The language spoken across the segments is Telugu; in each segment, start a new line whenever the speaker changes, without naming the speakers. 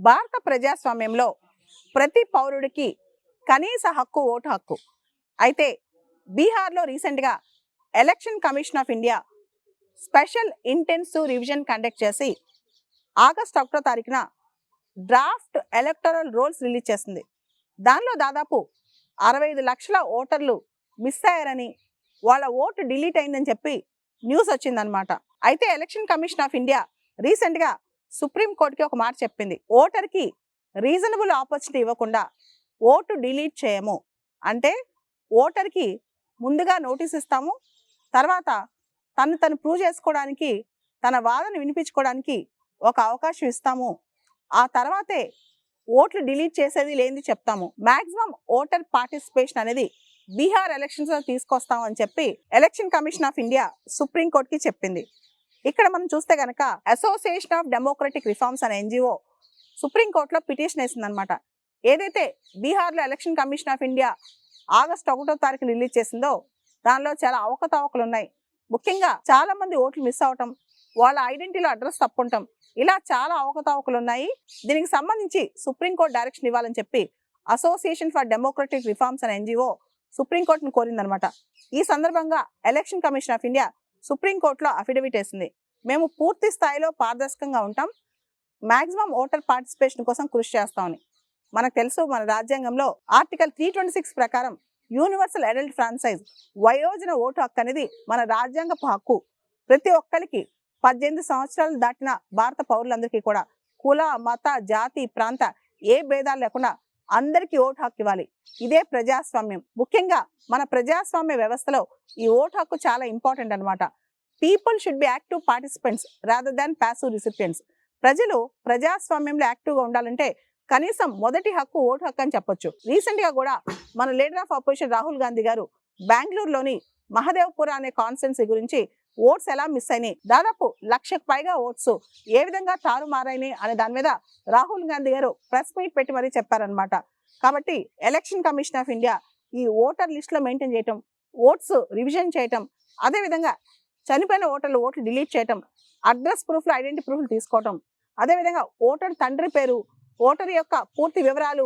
భారత ప్రజాస్వామ్యంలో ప్రతి పౌరుడికి కనీస హక్కు ఓటు హక్కు. అయితే బీహార్లో రీసెంట్గా election commission of India special intensive revision conduct చేసి ఆగస్టు 1వ తారీఖున డ్రాఫ్ట్ ఎలక్టరల్ రోల్స్ రిలీజ్ చేసింది. దానిలో దాదాపు 65 లక్షల ఓటర్లు మిస్ అయ్యారని, వాళ్ళ ఓటు డిలీట్ అయిందని చెప్పి న్యూస్ వచ్చిందనమాట. అయితే ఎలక్షన్ కమిషన్ ఆఫ్ ఇండియా రీసెంట్గా సుప్రీంకోర్టుకి ఒక మాట చెప్పింది. ఓటర్కి రీజనబుల్ ఆపర్చునిటీ ఇవ్వకుండా ఓటు డిలీట్ చేయము అంటే, ఓటర్కి ముందుగా నోటీస్ ఇస్తాము, తర్వాత తను ప్రూవ్ చేసుకోవడానికి, తన వాదన వినిపించుకోవడానికి ఒక అవకాశం ఇస్తాము, ఆ తర్వాతే ఓట్లు డిలీట్ చేసేది లేనిది చెప్తాము. మాక్సిమం ఓటర్ పార్టిసిపేషన్ అనేది బీహార్ ఎలక్షన్స్ లో తీసుకొస్తామని చెప్పి ఎలక్షన్ కమిషన్ ఆఫ్ ఇండియా సుప్రీంకోర్టుకి చెప్పింది. ఇక్కడ మనం చూస్తే కనుక అసోసియేషన్ ఆఫ్ డెమోక్రటిక్ రిఫార్మ్స్ అనే ఎన్జిఓ సుప్రీంకోర్టులో పిటిషన్ వేసిందనమాట. ఏదైతే బీహార్లో election commission of India August 1వ తారీఖున రిలీజ్ చేసిందో దానిలో చాలా అవకతవకలు ఉన్నాయి. ముఖ్యంగా చాలా మంది ఓట్లు మిస్ అవటం, వాళ్ళ ఐడెంటిటీలో అడ్రస్ తప్పుంటాం, ఇలా చాలా అవకతవకలు ఉన్నాయి. దీనికి సంబంధించి సుప్రీంకోర్టు డైరెక్షన్ ఇవ్వాలని చెప్పి అసోసియేషన్ ఫర్ డెమోక్రటిక్ రిఫార్మ్స్ అనే ఎన్జిఓ సుప్రీంకోర్టును కోరిందనమాట. ఈ సందర్భంగా ఎలక్షన్ కమిషన్ ఆఫ్ ఇండియా సుప్రీంకోర్టులో అఫిడవిట్ వేసింది. మేము పూర్తి స్థాయిలో పారదర్శకంగా ఉంటాం, మాక్సిమం ఓటర్ పార్టిసిపేషన్ కోసం కృషి చేస్తామని. మనకు తెలుసు, మన రాజ్యాంగంలో ఆర్టికల్ 326 ప్రకారం యూనివర్సల్ అడల్ట్ ఫ్రాంచైజ్ వయోజన ఓటు హక్కు అనేది మన రాజ్యాంగపు హక్కు. ప్రతి ఒక్కరికి 18 సంవత్సరాలు దాటిన భారత పౌరులందరికీ కూడా కుల, మత, జాతి, ప్రాంత ఏ భేదాలు లేకుండా అందరికీ ఓటు హక్కు ఇవ్వాలి. ఇదే ప్రజాస్వామ్యం. ముఖ్యంగా మన ప్రజాస్వామ్య వ్యవస్థలో ఈ ఓటు హక్కు చాలా ఇంపార్టెంట్ అనమాట. People should be active participants rather than passive recipients. ప్రజలు ప్రజాస్వామ్యంలో యాక్టివ్గా ఉండాలంటే కనీసం మొదటి హక్కు ఓటు హక్కు అని చెప్పొచ్చు. రీసెంట్ గా కూడా మన leader of opposition Rahul Gandhi గారు బెంగళూరులోని మహదేవ్పుర అనే కాన్స్టిట్యున్సీ గురించి ఓట్స్ ఎలా మిస్ అయినాయి, దాదాపు 1,00,000కు పైగా ఓట్స్ ఏ విధంగా తారుమారైనాయి అనే దాని మీద రాహుల్ గాంధీ గారు ప్రెస్ మీట్ పెట్టి మరీ చెప్పారనమాట. కాబట్టి ఎలక్షన్ కమిషన్ ఆఫ్ ఇండియా ఈ ఓటర్ లిస్ట్ లో మెయింటైన్ చేయటం, ఓట్స్ రివిజన్ చేయటం, అదేవిధంగా చనిపోయిన ఓటర్లు ఓట్లు డిలీట్ చేయటం, అడ్రస్ ప్రూఫ్లు, ఐడెంటిటీ ప్రూఫ్లు తీసుకోవటం, అదేవిధంగా ఓటర్ తండ్రి పేరు, ఓటర్ యొక్క పూర్తి వివరాలు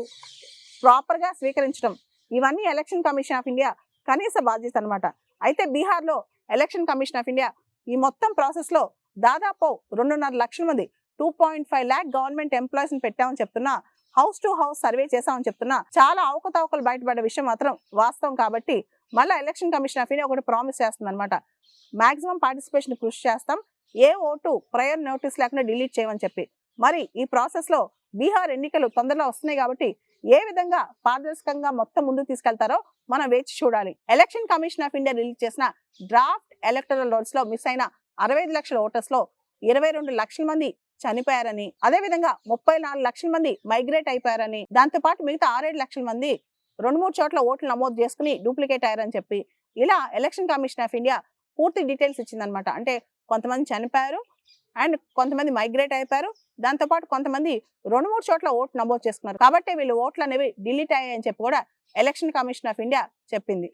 ప్రాపర్గా స్వీకరించడం, ఇవన్నీ ఎలక్షన్ కమిషన్ ఆఫ్ ఇండియా కనీస బాధ్యత అనమాట. అయితే బీహార్లో ఎలక్షన్ కమిషన్ ఆఫ్ ఇండియా ఈ మొత్తం ప్రాసెస్లో దాదాపు 2.5 లక్షల మంది 2.5 lakh గవర్నమెంట్ ఎంప్లాయీస్ని పెట్టామని చెప్తున్నా, హౌస్ టు హౌస్ సర్వే చేసామని చెప్తున్నా, చాలా అవకతవకలు బయటపడ్డ విషయం మాత్రం వాస్తవం. కాబట్టి మళ్ళీ ఎలక్షన్ కమిషన్ ఆఫ్ ఇండియా ఒకటి ప్రామిస్ చేస్తుంది అనమాట, మాక్సిమం పార్టిసిపేషన్ కృషి చేస్తాం, ఏ ఓటు ప్రయర్ నోటీస్ లేకుండా డిలీట్ చేయమని చెప్పి. మరి ఈ ప్రాసెస్లో బీహార్ ఎన్నికలు తొందరలో వస్తున్నాయి కాబట్టి ఏ విధంగా పారదర్శకంగా మొత్తం ముందుకు తీసుకెళ్తారో మనం వేచి చూడాలి. Election commission of India release చేసిన డ్రాఫ్ట్ ఎలక్టరల్ రోల్స్ లో మిస్ అయిన 65 లక్షల ఓటర్స్ లో 22 లక్షల మంది చనిపోయారని, అదేవిధంగా 34 లక్షల మంది మైగ్రేట్ అయిపోయారని, దాంతో పాటు మిగతా 6-7 లక్షల మంది 2-3 చోట్ల ఓట్లు నమోదు చేసుకుని డూప్లికేట్ అయ్యారని చెప్పి ఇలా ఎలక్షన్ కమిషన్ ఆఫ్ ఇండియా పూర్తి డీటెయిల్స్ ఇచ్చిందనమాట. అంటే కొంతమంది చనిపోయారు అండ్ కొంతమంది మైగ్రేట్ అయిపోయారు, దాంతోపాటు కొంతమంది 2-3 చోట్ల ఓట్లు నమోదు చేసుకున్నారు. కాబట్టి వీళ్ళు ఓట్లు అనేవి డిలీట్ అయ్యాయని చెప్పి కూడా ఎలక్షన్ కమిషన్ ఆఫ్ ఇండియా చెప్పింది.